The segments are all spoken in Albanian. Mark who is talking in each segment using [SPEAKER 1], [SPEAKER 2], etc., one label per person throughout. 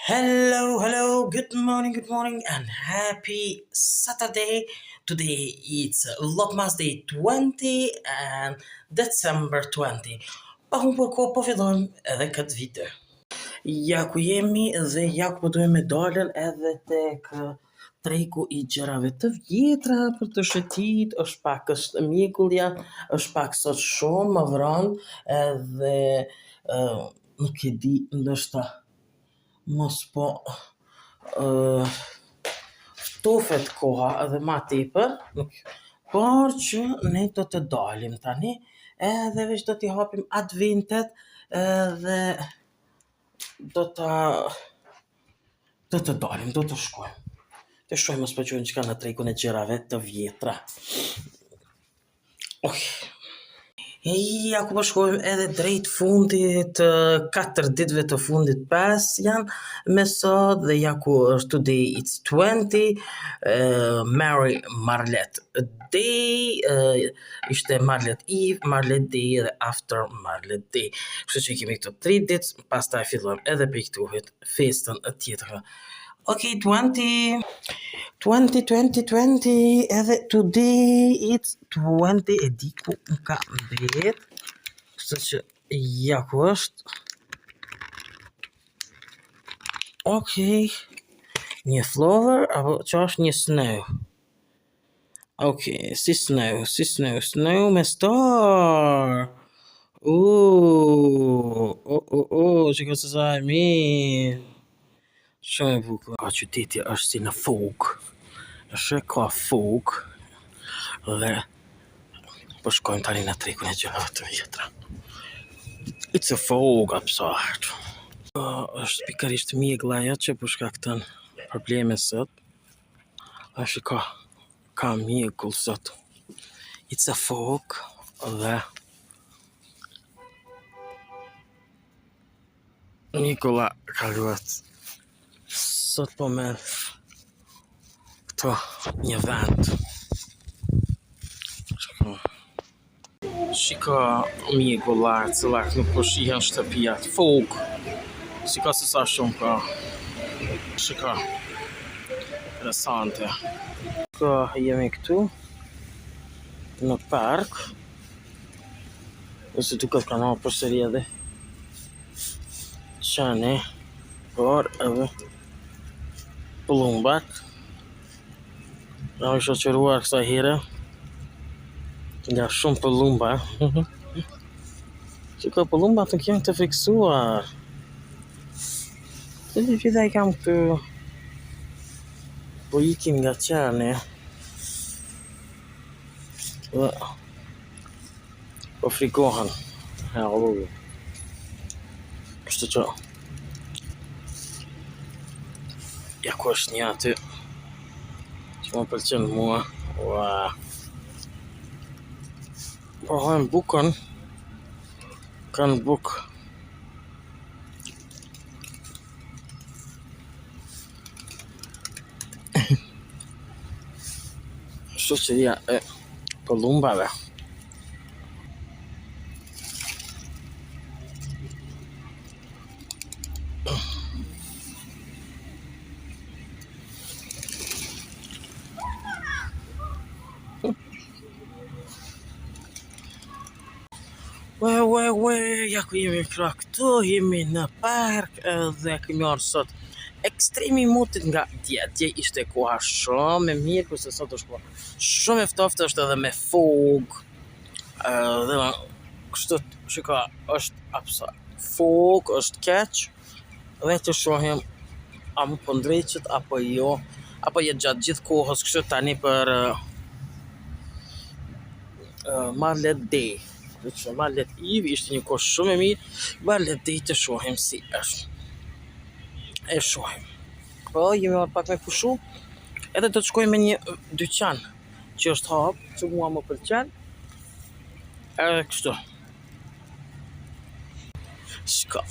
[SPEAKER 1] Hello, good morning, and happy Saturday. Today it's Vlogmas Day 20 and December 20. Pa unë përko po fillojmë edhe këtë video. Ja ku jemi dhe ja ku dojmë me dalën edhe tek tregu I gjërave të vjetra për të shëtit, është pak është mjekullja, është pak sot shumë më vranë edhe nuk e di ndoshta mos po ftofet koha edhe ma tepër, por që ne do të dalim tani, edhe veç do t'i hapim adventet edhe do të dalim, do të shkojmë. Të shkojmë mos po gjojmë çka në tregun e gjërave të vjetra. Ja ku po shkojmë edhe drejt fundit, 4 ditëve të fundit 5 janë me sot dhe ja ku është today it's 20, Mary Marlet Day, ishte Marlet Eve, Marlet Day dhe After Marlet Day. Kështu që kemi këto 3 ditë, pastaj fillojmë edhe piktuhet festën tjetër. Okay, 20, edhe today it's 20, e di ku ka mbet, kështu që ja ku është. Okay, një flower, apo që është një snow. Okay, si snow me star. Që ka se sa e mirë. Shumë e bukur. Ka qytetja është si në fog. Është ka fog. Dhe po shkojmë tani në tregun e gjërave të vjetra. It's a fog outside. Është pikërisht mjegla ajo që po shkakton probleme sot. Është ka mjegull sot. It's a fog dhe mjegulla ka luat. Sot po merr këto një vend. Shiko mjegullar, cilat nuk po shihen shtëpijat. Fog. Shiko se sa shumë ka. Shiko. Interesante. Jemi këtu në park. Ose duket ka në përsëri edhe qene, por edhe pëllumbat. Nga është shoqëruar kësa here nga shumë pëllumba. Që ka pëllumbat nuk janë të fiksuar. Dhe të gjitha I kam këtu po ikin nga qene. Dhe po frikohen. Kështu që ja ku është një aty që më pëlqen mua. Po hajmë bukën. Kanë bukë. Shoqëria e pëllumbave. Ja ku jemi pra këtu, jemi në park dhe kemi orë sot ekstremi mutit nga dje ishte koha shumë e mirë, kurse sot është koha shumë e ftoftë, është edhe me fog, dhe kështu shiko është fog, është keq, dhe të shohim a më po ndreqet apo jo, apo je gjatë gjithë kohës kështu tani për Marlet Day. Që Marlet Eve ishte një kohë shumë e mirë, Marlet Day të shohim si është. E shohim. Po, jemi orë pak me pushu, edhe do të shkojmë me një dyqan që është hapë, që mua më pëlqen. Edhe kështu. Shka,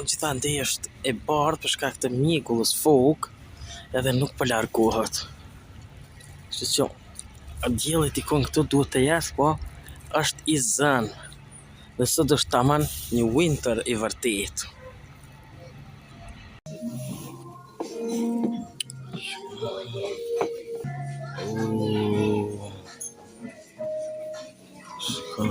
[SPEAKER 1] gjithandej është e bardhë për shkak të mjegullës fog, edhe nuk po largohet. Kështu që dielli tikon këtu duhet të jesh, po është I zënë. Dhe sot është taman një winter I vërtet. Ska...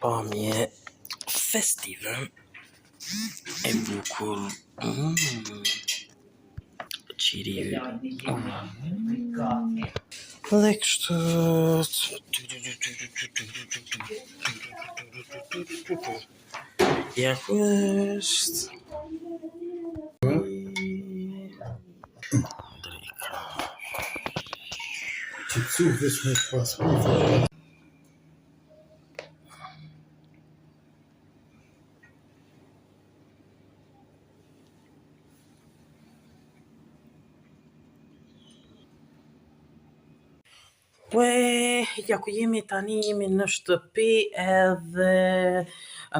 [SPEAKER 1] Pamje festive e bukur. Qiri. Dhe kështu. Ja ku është.
[SPEAKER 2] Që të veç me pas.
[SPEAKER 1] Ja ku jemi tani, jemi në shtëpi edhe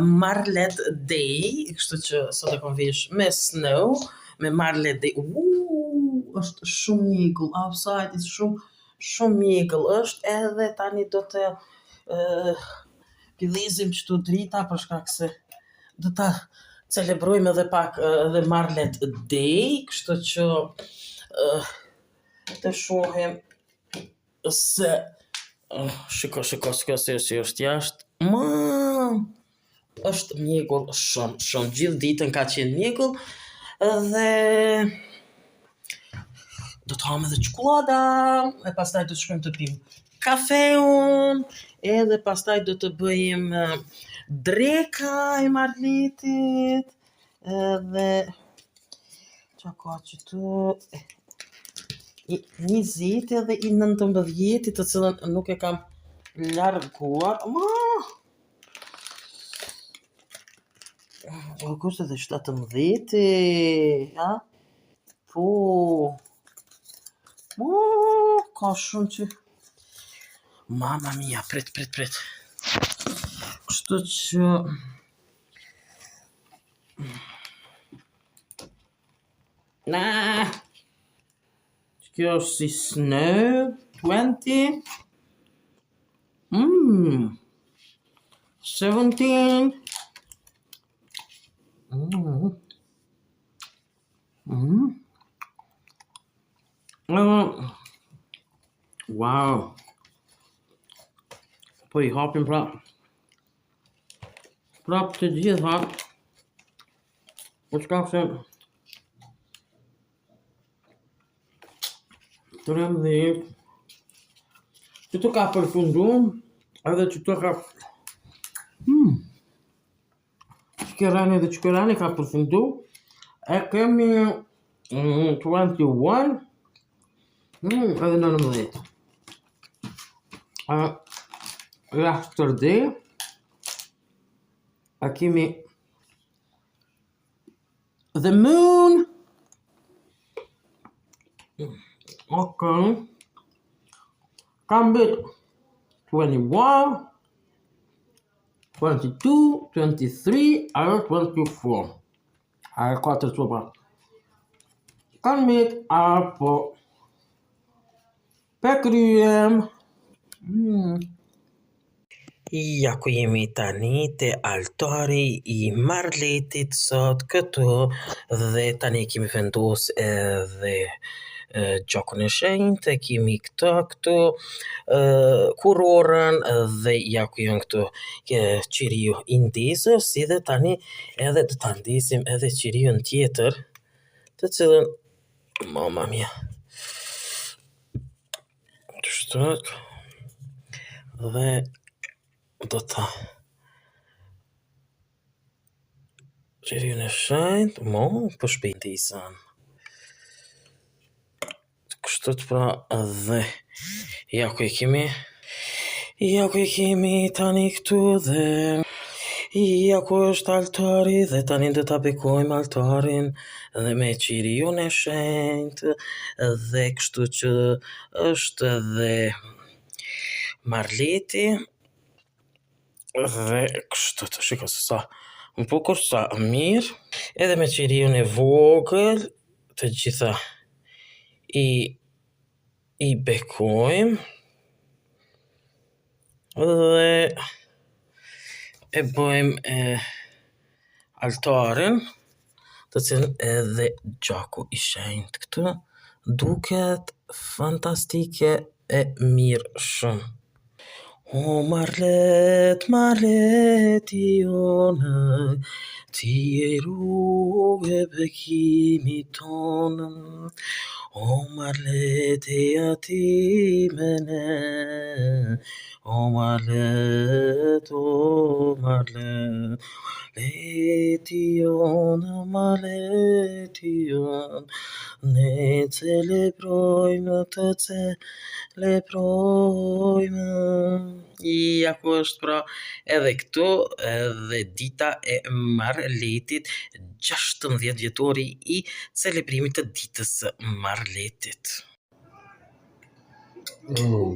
[SPEAKER 1] Marlet Day, kështu që sot e kom vish me snow, me Marlet Day. Është shumë mjekull, outside is shumë mjekull është, edhe tani do të pillizim qëtu drita për shkak se do ta celebrojmë edhe pak edhe Marlet Day, kështu që të shohim se shiko se është jashtë. Është mjekull shumë gjithë ditën ka qenë mjekull dhe do të ham edhe çokolada e pastaj do të shkojmë të pim kafeun edhe pastaj do të bëjmë dreka e Marletit edhe çka ka këtu 20 edhe i 19 të cilën nuk e kam larguar. Kështë edhe 17, ja? Po, ka shumë që... Mama mia, prit. Kështu që... Kjo është si snow, 20, 17, wow. Po I hapim prap të gjitha, po shkak se 13, që të ka përfunduar, edhe që të ka... Qëkerani ka përfunduar, e kemi 21, edhe 19. Yesterday, e kemi the moon, okay. Come 21, 22, 23, or 24. Ajo 4 copa. Come po pekryem. Ja ku jemi tani te altari I Marletit sot këtu dhe tani kemi vendos edhe gjokun e shenjtë, kemi këtu kurorën dhe ja ku janë këtu qiriu I ndezës, si dhe tani edhe do ta ndesim edhe qiriun tjetër, të cilën mama mia. Dhe do ta qiriun e shenjtë, po shpejt ndezën. Kështu të pra dhe ja ku I kemi tani këtu dhe ja ku është altari dhe tani do ta bekojmë altarin dhe me qiriun e shenjtë, dhe kështu që është edhe Marleti, dhe kështu të shiko se sa më bukur, sa mirë, edhe me qiriun e vogël, të gjitha i bekojmë, dhe e bëjmë altarin, të cilën edhe gjaku i shenjtë këtu duket fantastike e mirë shumë. O Marlet, Marleti jonë, ti e rrugë e bekimit tonë, o Marlete ati mene, o Marlet, Marleti jonë, Marleti jonë, ne celebrojmë, të celebrojmë. Ja ku është pra edhe këtu, edhe dita e Marletit, 16 vjetori i celebrimit të ditës së Marletit.
[SPEAKER 2] Oh,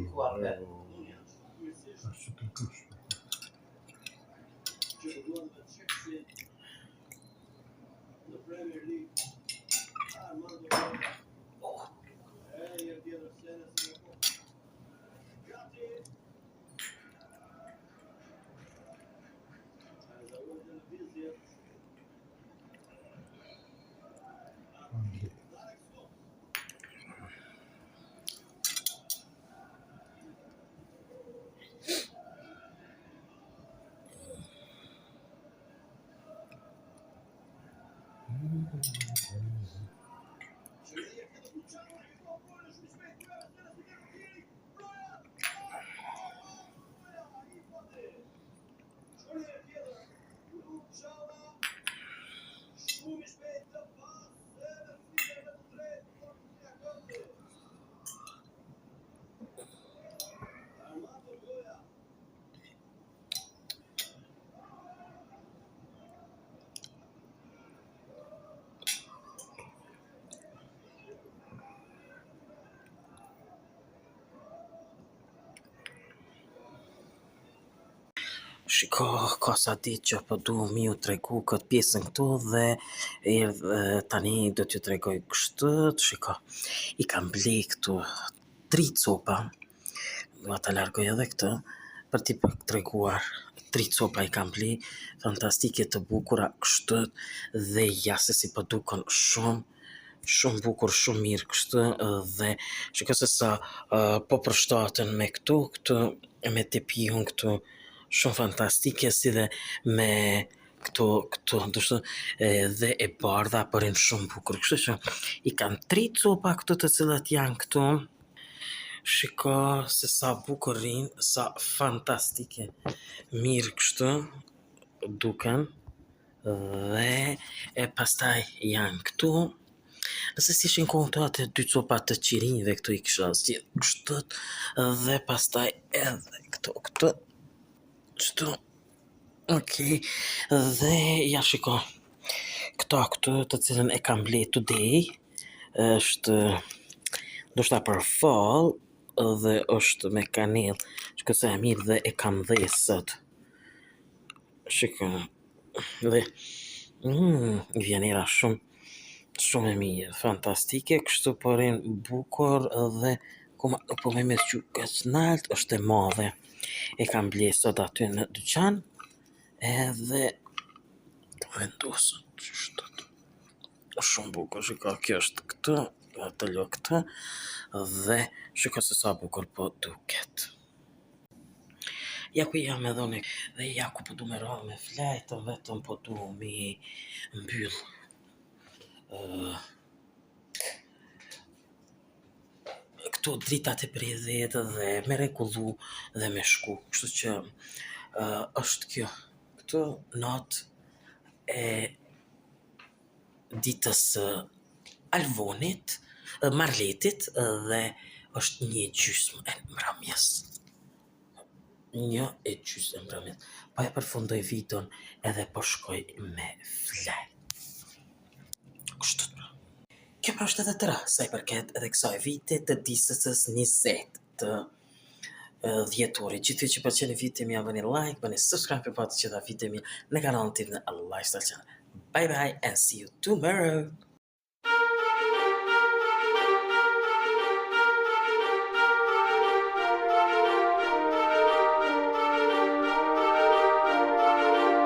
[SPEAKER 1] Shiko, ka sa ditë që po du mi u tregu këtë pjesën këtu dhe tani do t'ju tregoj kështu, shiko, i kam ble këtu 3 copa, do ta largoj edhe këtë, për t'i treguar 3 copa i kam ble, fantastike të bukura kështu, dhe ja se si po dukon shumë bukur, shumë mirë kështu, dhe shiko se sa po përshtaten me këtu, me tepihun këtu, shumë fantastike, si dhe me këtu, ndoshta dhe e bardha përin shumë bukur, kështu që i kanë 3 copa këtu të cilat janë këtu. Shiko se sa bukurin, sa fantastike mirë kështu duken, dhe e pastaj janë këtu. Nëse si ishin kohë atë 2 copa të qirinjve këtu i kisha zgjedh kështu, dhe pastaj edhe këtu, kështu, okej, dhe ja shiko, këtu të cilën e kam ble today, është ndoshta për fall, dhe është me kanell, shiko se e mirë dhe e kam dhënë sot. Shiko, dhe vjenera shumë e mirë, fantastike, kështu përin bukur, dhe kuma nuk po me qukës nalt, është e madhe. E kam ble sot aty në dyqan, edhe të vendosën qështot. Shumë bukur, shiko, kjo është këtë, të lo këtë, dhe shiko se sa bukur po duket. Ja ku jam edhe unë, dhe ja ku po du me ra me flajtën, vetëm po du mi mbyll këto dritat e pridhet dhe me rregullu dhe me shku, kështu që është kjo këtu natë e ditës Alvonit, Marletit, dhe është 1:30 e mbrëmjes. 1:30 e mbrëmjes. Pa e përfundoj videon edhe po shkoj me flajt. Kështu. Kjo pra është edhe tëra sa i përket edhe kësaj vite të disës 20 të dhjetorit. Gjithë që pëlqeni videon ja bëni like, bëni subscribe për pa të gjitha videon në kanalin tim në Lifestyle Channel. Bye bye and see you tomorrow.